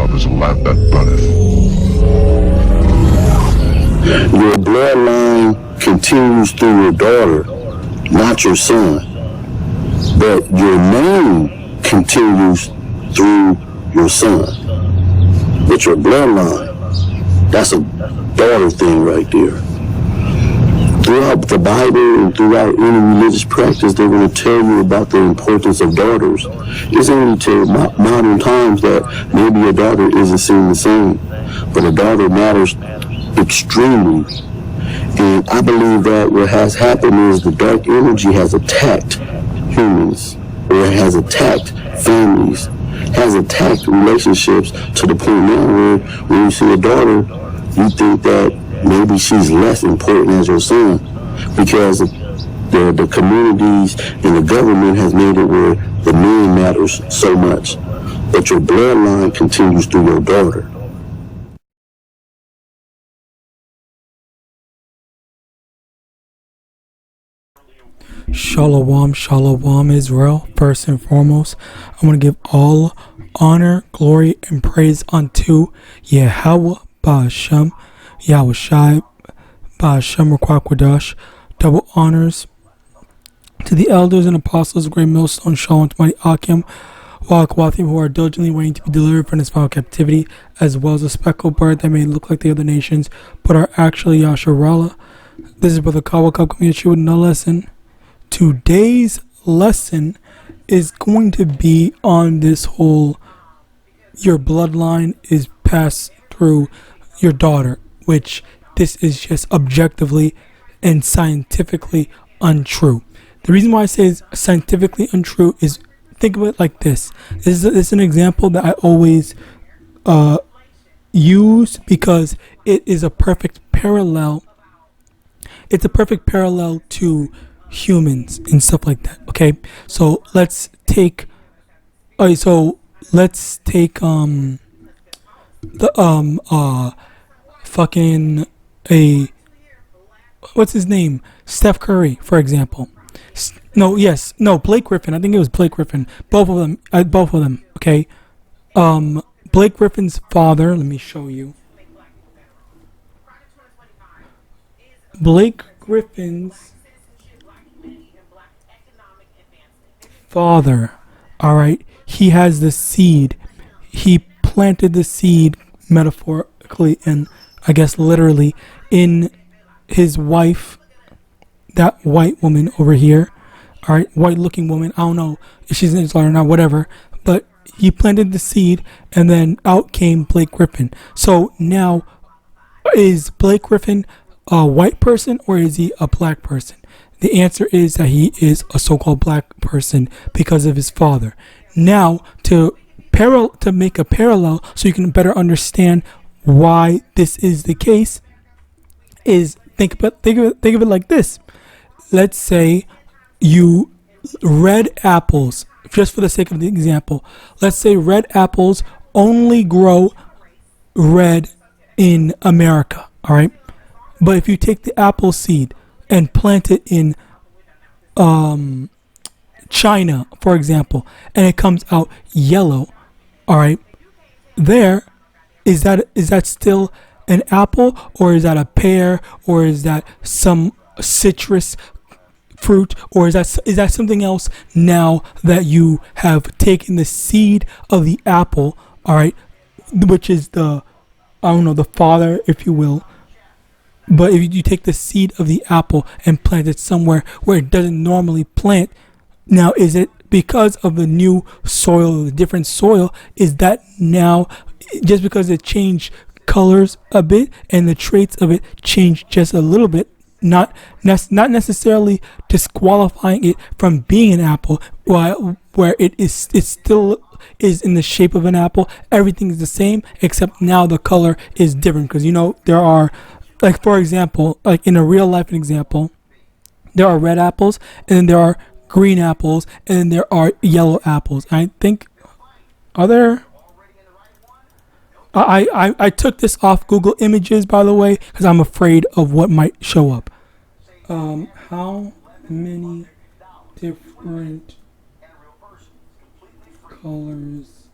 whereof is a life that runneth. Your bloodline continues through your daughter, not your son. But your name continues through your son. But your bloodline, that's a daughter thing right there. Throughout the Bible and throughout any religious practice, they're going to tell you about the importance of daughters. It's only till modern times that maybe a daughter isn't seen the same, but a daughter matters extremely. And I believe that what has happened is the dark energy has attacked humans, or it has attacked families, has attacked relationships to the point now where when you see a daughter, you think that maybe she's less important as your son because the communities and the government has made it where the man matters so much. But your bloodline continues through your daughter. Shalom, shalom, Israel. First and foremost, I want to give all honor, glory, and praise unto YAHAWAH, BaHashem, YAHAWASHI, BaHashem, Rakwakwadosh. Double honors to the elders and apostles of Great Millstone, Shalom to Mighty Akim, Wakawathim, who are diligently waiting to be delivered from this foul captivity, as well as a speckled bird that may look like the other nations, but are actually Yasharallah. This is Brother Kawakab coming at you with no lesson. Today's lesson is going to be on this whole your bloodline is passed through your daughter, which this is just objectively and scientifically untrue. The reason why I say it's scientifically untrue is, think of it like this. This is an example that I always use because it is a perfect parallel. It's a perfect parallel to humans and stuff like that. Okay, so let's take the fucking what's his name, Steph Curry, for example. Blake Griffin. I think it was Blake Griffin. Both of them. Okay, Blake Griffin's father, let me show you. Blake Griffin's father, all right, he has the seed. He planted the seed metaphorically and I guess literally in his wife, that white woman over here, all right, white looking woman. I don't know if she's an Israelite or not, whatever, but he planted the seed and then out came Blake Griffin. So now, is Blake Griffin a white person or is he a black person? The answer is that he is a so-called black person because of his father. Now, to make a parallel so you can better understand why this is the case, is think of it like this. Let's say you red apples, just for the sake of the example. Let's say red apples only grow red in America, all right? But if you take the apple seed and plant it in China, for example, and it comes out yellow, all right, is that still an apple, or is that a pear, or is that some citrus fruit, or is that something else now that you have taken the seed of the apple, all right, which is the father, if you will. But if you take the seed of the apple and plant it somewhere where it doesn't normally plant, now is it because of the new soil, the different soil, is that now, just because it changed colors a bit and the traits of it changed just a little bit, not necessarily disqualifying it from being an apple, where it still is in the shape of an apple, everything is the same, except now the color is different. Because there are, like, for example, like in a real life example, there are red apples and then there are green apples and then there are yellow apples. I think, are there? I took this off Google Images, by the way, because I'm afraid of what might show up. How many different colors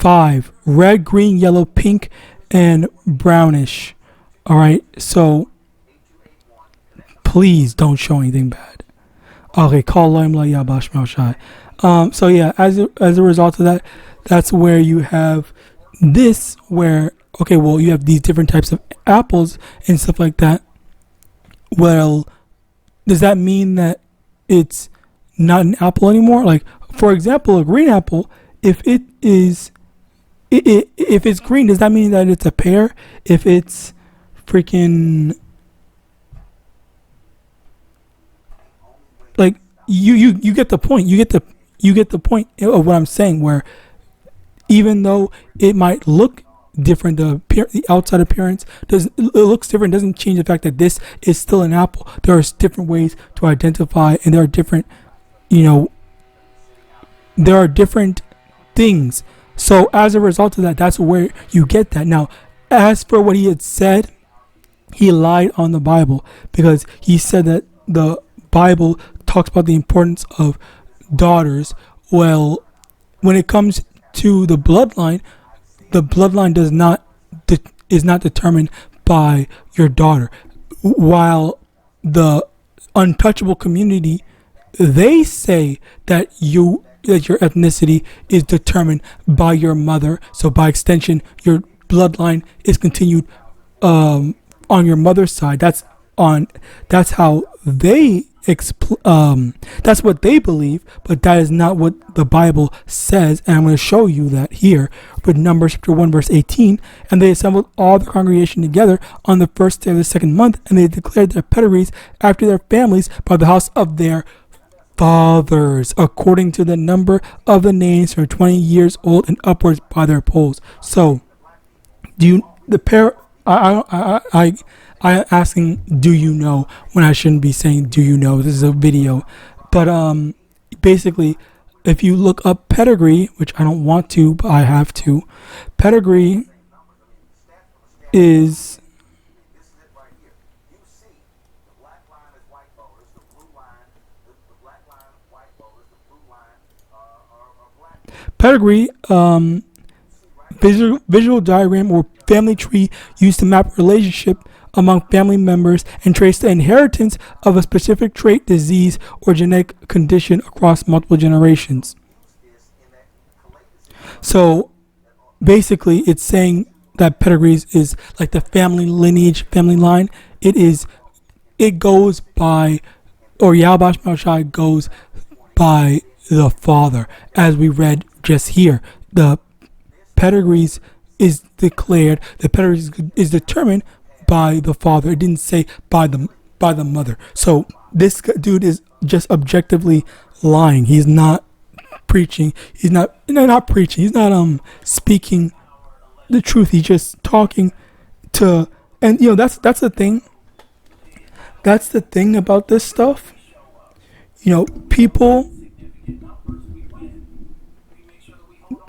5. Red, green, yellow, pink, and brownish. All right. So please don't show anything bad. Okay. Call lam la ya bash shy. So yeah, as a result of that, that's where you have this where, okay, well, you have these different types of apples and stuff like that. Well, does that mean that it's not an apple anymore? Like, for example, a green apple, if it is, if it's green, does that mean that it's a pear? If it's freaking, like, you get the point. You get the point of what I'm saying, where even though it might look different, the outside appearance it looks different, doesn't change the fact that this is still an apple. There are different ways to identify, and there are different, there are different things. So as a result of that, that's where you get that. Now, as for what he had said, he lied on the Bible, because he said that the Bible talks about the importance of daughters. Well, when it comes to the bloodline is not determined by your daughter, while the untouchable community, they say that your ethnicity is determined by your mother. So by extension, your bloodline is continued on your mother's side. That's how they that's what they believe, but that is not what the Bible says. And I'm going to show you that here with Numbers chapter 1 verse 18. And they assembled all the congregation together on the first day of the second month, and they declared their pedigrees after their families by the house of their fathers, according to the number of the names from 20 years old and upwards by their polls. So I'm asking, do you know, when I shouldn't be saying, do you know? This is a video. But basically, if you look up pedigree, which I don't want to, but I have to, pedigree is... Pedigree, visual diagram or family tree used to map relationship among family members and trace the inheritance of a specific trait, disease, or genetic condition across multiple generations. So basically, it's saying that pedigrees is like the family lineage, family line. It goes by, or YAHAWASHI goes by the father, as we read just here. The pedigrees is declared, the pedigrees is determined by the father. It didn't say by the mother. So this dude is just objectively lying. He's not preaching. He's not preaching. He's not speaking the truth. He's just talking to, and that's the thing. That's the thing about this stuff. People.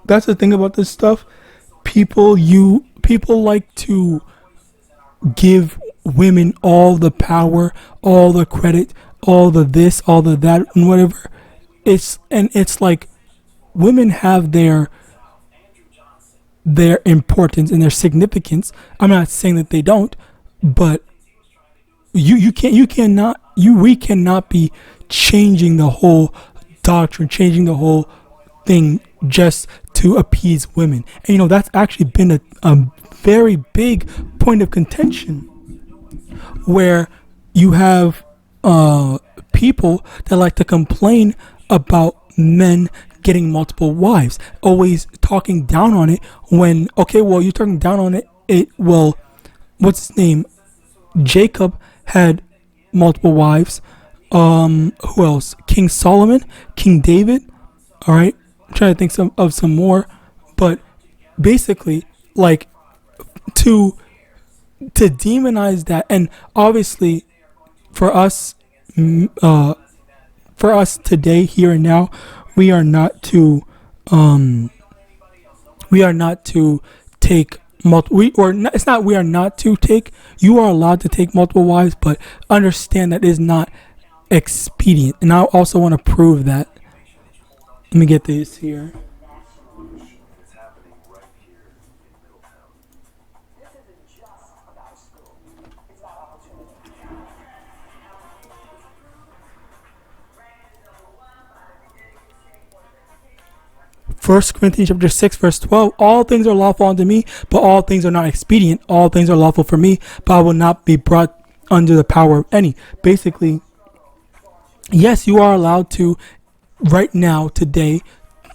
That's the thing about this stuff. People like to give women all the power, all the credit, all the this, all the that, and whatever. It's like women have their importance and their significance. I'm not saying that they don't, but we cannot be changing the whole doctrine, changing the whole thing just to appease women. And that's actually been a very big point of contention, where you have people that like to complain about men getting multiple wives, always talking down on it, when, okay, well, you're talking down on it, well, what's his name? Jacob had multiple wives. Who else? King Solomon, King David. All right, I'm trying to think of some more, but basically, like, to demonize that, and obviously for us today, here and now, we are not to take you are allowed to take multiple wives, but understand that is not expedient. And I also want to prove that. Let me get this here. 1 Corinthians chapter 6 verse 12, all things are lawful unto me, but all things are not expedient. All things are lawful for me, but I will not be brought under the power of any. Basically, yes, you are allowed to right now, today,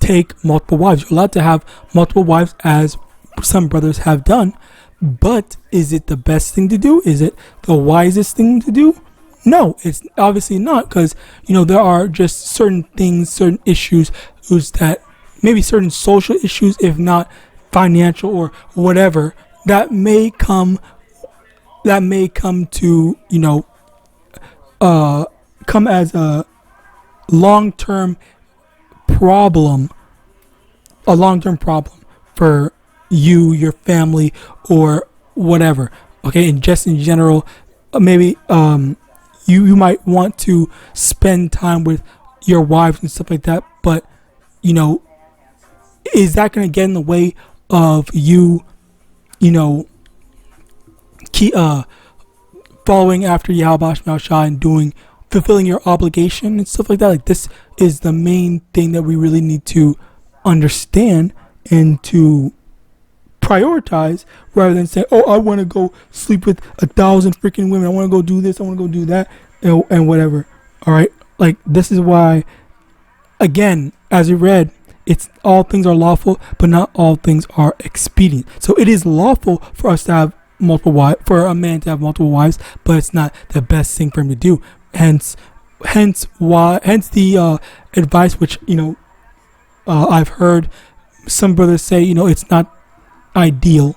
take multiple wives. You're allowed to have multiple wives, as some brothers have done, but is it the best thing to do? Is it the wisest thing to do? No, it's obviously not, because there are just certain things, certain issues that maybe certain social issues, if not financial or whatever, that may come to come as a long-term problem for you, your family, or whatever. Okay, and just in general, maybe you might want to spend time with your wives and stuff like that, but is that going to get in the way of you keep following after YAHAWAH and fulfilling your obligation and stuff like that? Like, this is the main thing that we really need to understand and to prioritize, rather than say, oh, I want to go sleep with 1,000 freaking women, I want to go do this, I want to go do that, and whatever. All right, like, this is why, again, as we read, it's all things are lawful, but not all things are expedient. So it is lawful for us to have multiple wives, for a man to have multiple wives, but it's not the best thing for him to do. Hence the advice, which I've heard some brothers say, it's not ideal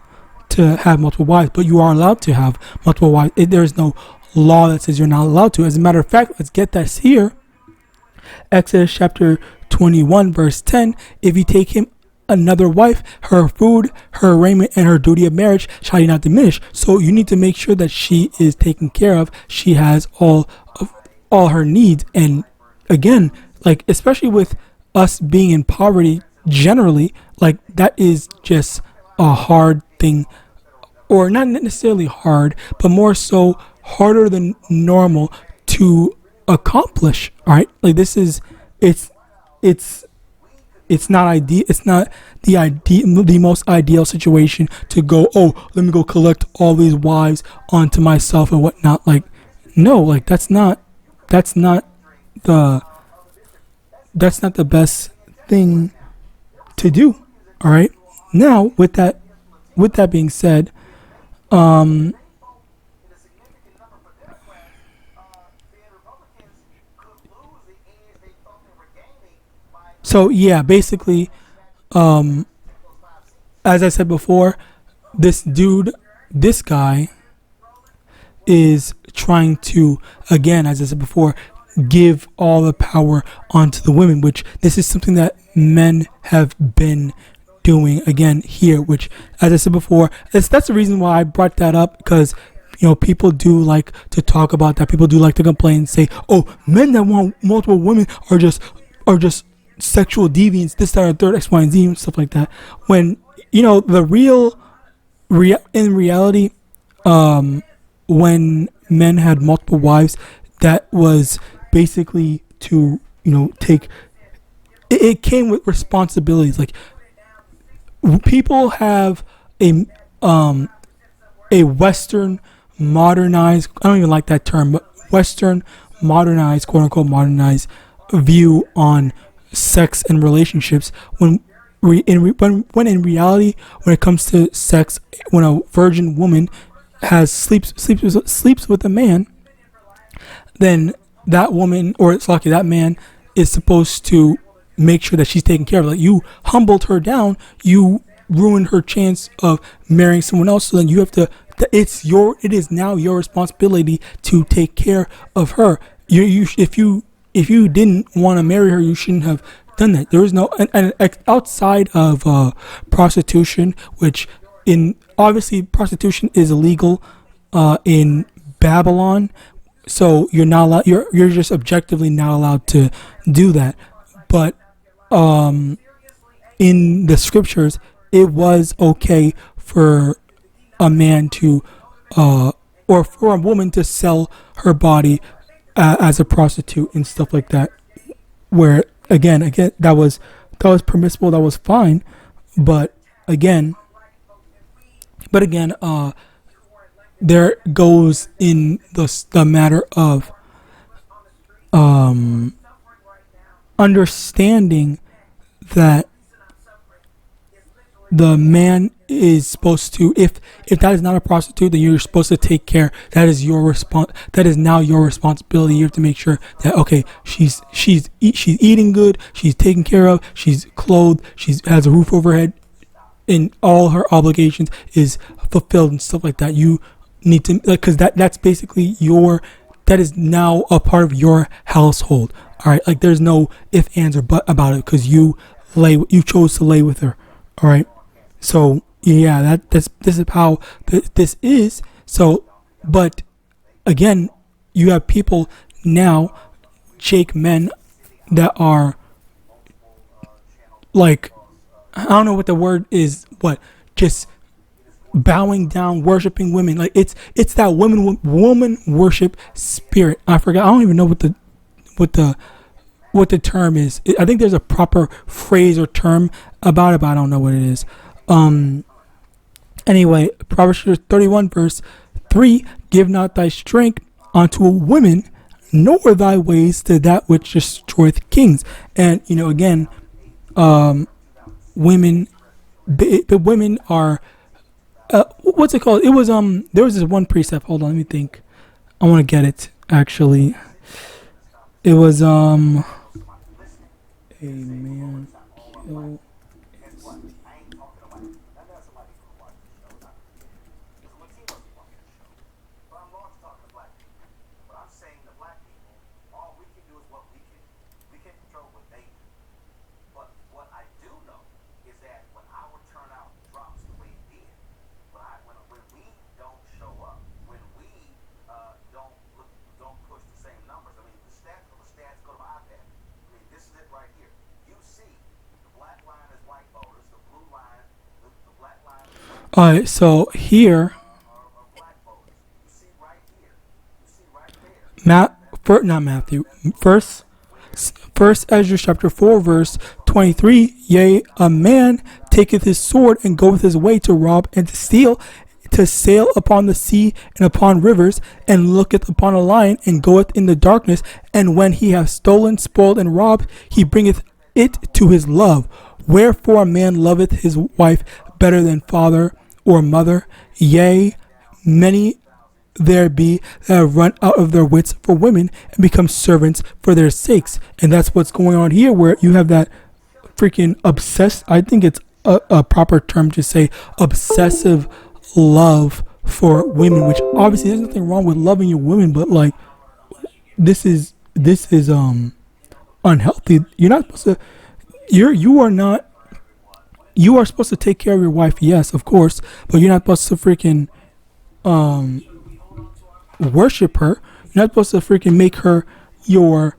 to have multiple wives, but you are allowed to have multiple wives. There is no law that says you're not allowed to. As a matter of fact, let's get this here. Exodus chapter 21 verse 10, if you take him another wife, her food, her raiment, and her duty of marriage shall not diminish. So you need to make sure that she is taken care of. She has all her needs. And again, like, especially with us being in poverty generally, like, that is just a hard thing, or not necessarily hard, but more so harder than normal to accomplish. All right, like, this is it's not ideal. It's not the most ideal situation to go, oh, let me go collect all these wives onto myself and whatnot. Like, no, like, that's not the best thing to do. All right. Now, with that being said, so yeah, basically, as I said before, this guy is trying to, again, as I said before, give all the power onto the women, which this is something that men have been doing again here, which, as I said before, that's the reason why I brought that up, because people do like to talk about that. People do like to complain and say, oh, men that want multiple women are just sexual deviants, this, that, or third, X, Y, and Z, and stuff like that. When the in reality, when men had multiple wives, that was basically to take it came with responsibilities. Like, people have a Western modernized, I don't even like that term, but Western modernized, quote unquote modernized view on sex and relationships, when in reality, when it comes to sex, when a virgin woman sleeps with a man, then that woman, or it's lucky, that man is supposed to make sure that she's taken care of. Like, you humbled her down, you ruined her chance of marrying someone else, so then you have to, it is now your responsibility to take care of her. If you didn't want to marry her, you shouldn't have done that. There is no, and outside of prostitution, which obviously prostitution is illegal in Babylon, so you're not allowed. You're just objectively not allowed to do that. But in the scriptures, it was okay for a man to, or for a woman to sell her body as a prostitute and stuff like that. Where again, that was that was permissible, that was fine. But again, there goes in the matter of understanding that the man is supposed to, if that is not a prostitute, then you're supposed to take care. That is your that is now your responsibility. You have to make sure that, okay, she's eating good, she's taken care of, she's clothed, she has a roof over her head, and all her obligations is fulfilled and stuff like that. You need to, because that's basically that is now a part of your household. All right, like there's no if, ands, or but about it, because you chose to lay with her. All right. So yeah, this is how this is. So, but again, you have people now, Jake men, that are like, I don't know what the word is, what, just bowing down, worshiping women. Like it's that woman worship spirit. I forgot. I don't even know what the term is. I think there's a proper phrase or term about it, but I don't know what it is. Anyway, Proverbs 31 verse 3, give not thy strength unto a woman, nor thy ways to that which destroyeth kings. And again, women, the women are what's it called? It was there was this one precept. Hold on, let me think. I want to get it actually. It was a man kill. Alright, so here, not Matthew, first Ezra chapter 4 verse 23, yea, a man taketh his sword and goeth his way to rob and to steal, to sail upon the sea and upon rivers, and looketh upon a lion and goeth in the darkness, and when he hath stolen, spoiled, and robbed, he bringeth it to his love. Wherefore a man loveth his wife better than father or mother. Yea, many there be that have run out of their wits for women and become servants for their sakes. And that's what's going on here, where you have that freaking obsessed, I think it's a proper term to say, obsessive love for women, which obviously there's nothing wrong with loving your women, but like this is unhealthy. You're not supposed to, you are supposed to take care of your wife, yes, of course, but you're not supposed to freaking worship her. You're not supposed to freaking make her your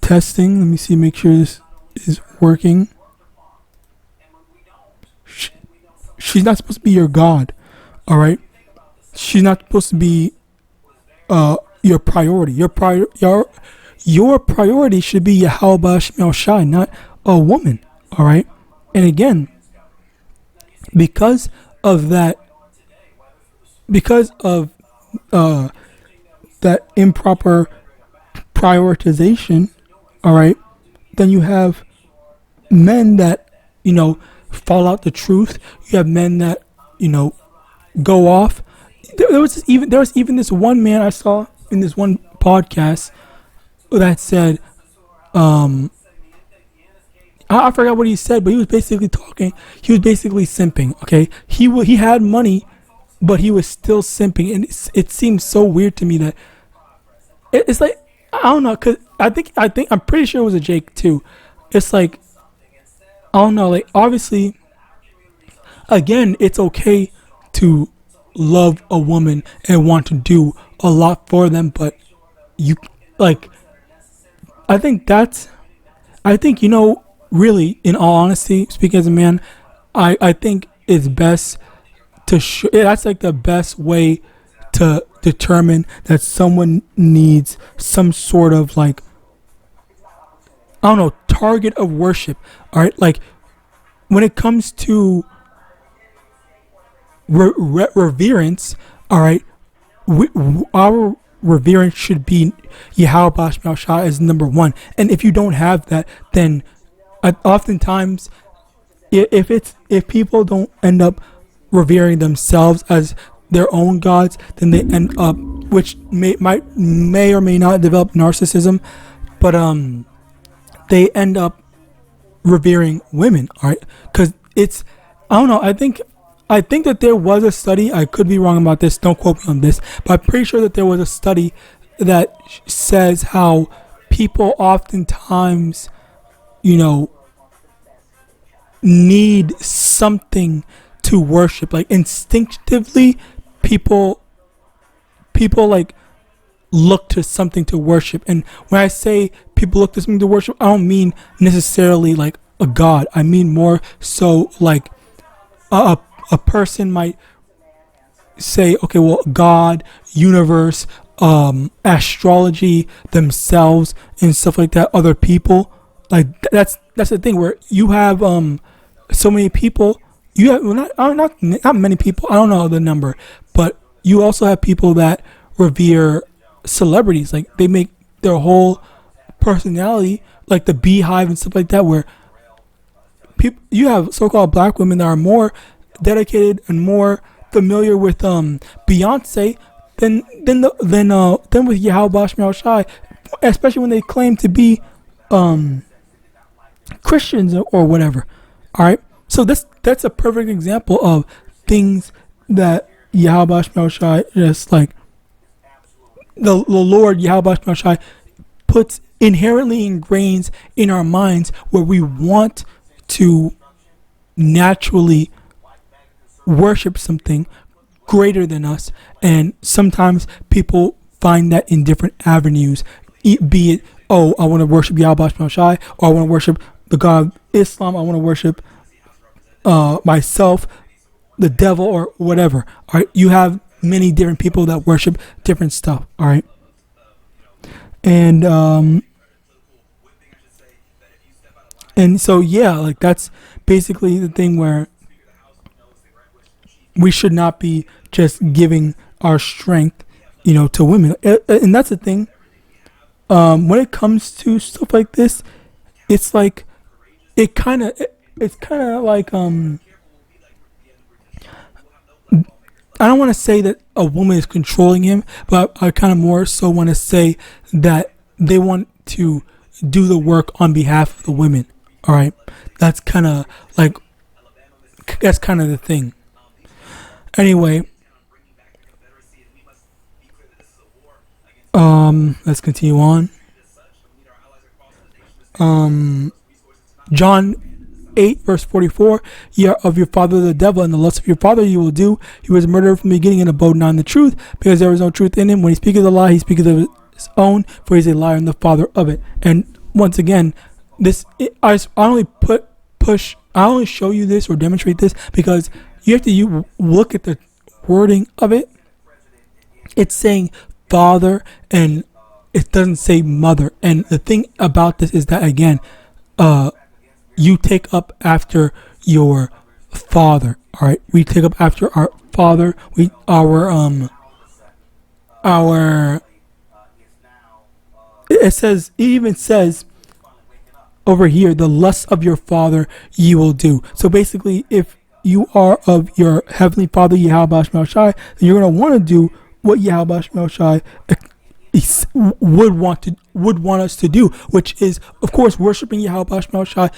testing. Let me see, make sure this is working. She's not supposed to be your God, all right? She's not supposed to be your priority. Your priority should be YAHAWAH, not a woman, all right? And again, because of that improper prioritization, all right, then you have men that, fall out the truth. You have men that, go off. There was even this one man I saw in this one podcast that said, I forgot what he said, but he was basically simping. Okay, he had money, but he was still simping, and it seems so weird to me that it's like, I don't know, cause I'm pretty sure it was a Jake too. It's like, I don't know, like obviously, again, it's okay to love a woman and want to do a lot for them, but you like, I think really, in all honesty, speaking as a man, I think it's best to that's like the best way to determine that someone needs some sort of like, I don't know, target of worship. All right, like when it comes to reverence, all right, our reverence should be Yahawadah as number one. And if you don't have that, then oftentimes, if people don't end up revering themselves as their own gods, then they end up, which may or may not develop narcissism, but they end up revering women, all right? Because it's, I don't know, I think that there was a study, I could be wrong about this, don't quote me on this, but I'm pretty sure that there was a study that says how people oftentimes, need something to worship. Like instinctively, people like look to something to worship. And when I say people look to something to worship, I don't mean necessarily like a god. I mean more so like a person might say, okay, well, God, universe, astrology, themselves, and stuff like that. Other people, like that's the thing where you have so many people. You have not many people. I don't know the number, but you also have people that revere celebrities. Like they make their whole personality like the beehive and stuff like that. Where people, you have so-called black women that are more dedicated and more familiar with Beyonce than with Yahawadah, especially when they claim to be Christians or whatever. All right, so that's a perfect example of things that Yahawadah just like the Lord Yahawadah puts inherently ingrains in our minds, where we want to naturally worship something greater than us. And sometimes people find that in different avenues, be it, oh, I want to worship Yahawadah, or I want to worship the God of Islam, I want to worship myself, the devil, or whatever. All right, you have many different people that worship different stuff. All right, and so yeah, like that's basically the thing where we should not be just giving our strength, to women. And that's the thing. When it comes to stuff like this, it's like it's kind of like I don't want to say that a woman is controlling him, but I kind of more so want to say that they want to do the work on behalf of the women. All right, that's kind of the thing. Anyway, let's continue on. John 8 verse 44, ye are of your father the devil, and the lust of your father you will do. He was murdered from the beginning and abode not in the truth, because there is no truth in him. When he speaketh a lie, he speaketh of his own, for he is a liar and the father of it. And once again, I only show you this or demonstrate this because you have to look at the wording of it. It's saying father and it doesn't say mother. And the thing about this is that, again, you take up after your father. All right, we take up after our father. It even says over here, the lust of your father you will do. So basically, if you are of your heavenly father Yahawadah, then you're going to want to do what Yahawadah would want us to do, which is, of course, worshiping Yahawadah,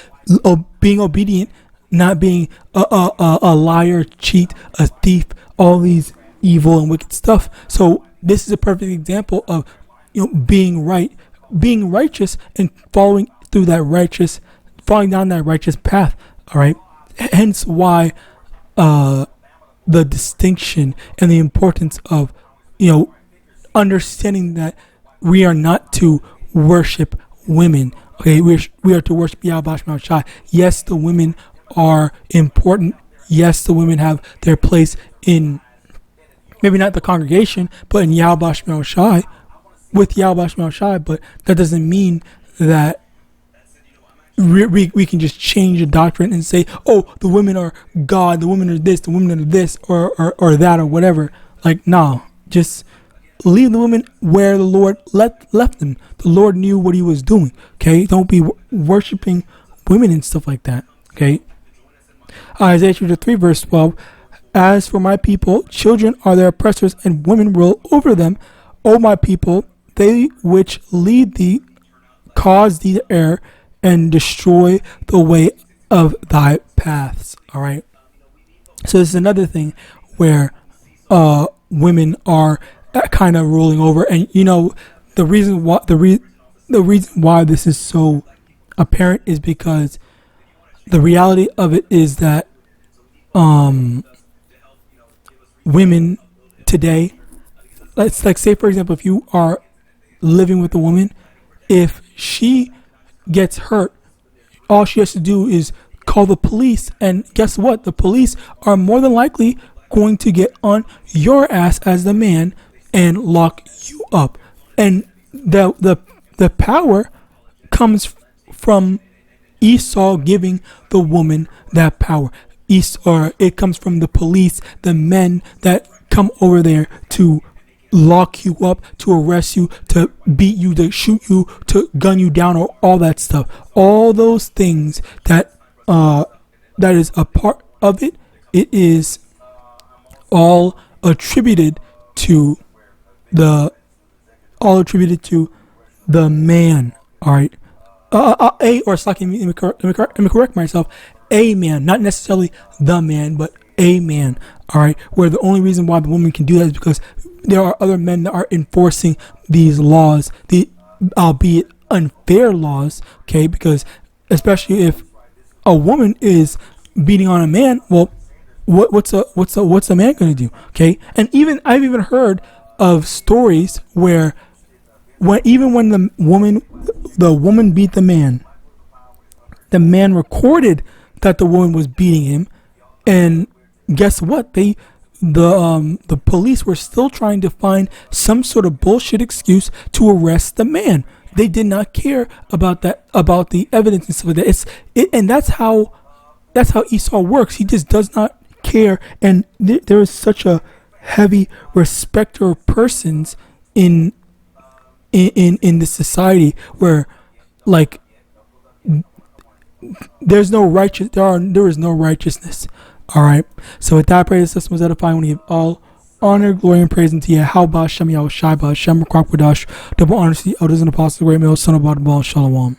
being obedient, not being a liar, cheat, a thief, all these evil and wicked stuff. So this is a perfect example of being right, being righteous, and following down that righteous path. All right, hence why the distinction and the importance of understanding that we are not to worship women. Okay, we are to worship Yahawadah. Yes, the women are important. Yes, the women have their place in maybe not the congregation, but in Yahawadah, with Yahawadah. But that doesn't mean that we can just change the doctrine and say, oh, the women are God, the women are this, the women are this, or that, or whatever. Like, no, just leave the women where the Lord left them. The Lord knew what he was doing. Okay, don't be worshiping women and stuff like that. Okay. Isaiah chapter 3 verse 12. As for my people, children are their oppressors, and women rule over them. O my people, they which lead thee cause thee to err, and destroy the way of thy paths. All right. So this is another thing where women are kind of ruling over, and the reason why this is so apparent is because the reality of it is that women today, let's like say for example, if you are living with a woman, if she gets hurt, all she has to do is call the police, and guess what? The police are more than likely going to get on your ass as the man and lock you up. And the power comes from Esau giving the woman that power. It comes from the police, the men that come over there to lock you up, to arrest you, to beat you, to shoot you, to gun you down, or all that stuff. All those things that is a part of it. It is all attributed to the man. All right. Let me correct myself. A man, not necessarily the man, but a man. All right. Where the only reason why the woman can do that is because there are other men that are enforcing these laws, albeit unfair laws. Okay. Because especially if a woman is beating on a man, well, what's a man going to do? Okay. And I've even heard of stories where when the woman beat the man recorded that the woman was beating him, and guess what? The police were still trying to find some sort of bullshit excuse to arrest the man. They did not care about the evidence and stuff like that. And that's how Esau works. He just does not care, and there is such a heavy respecter of persons in this society where, like, there is no righteousness. All right. So with that, I pray the system was edifying. We give all honor, glory, and praise unto YAHAWAH, YAHAWASHI, YAHAWASHI, double honor to the elders and apostles, the great male son of God, Shalom.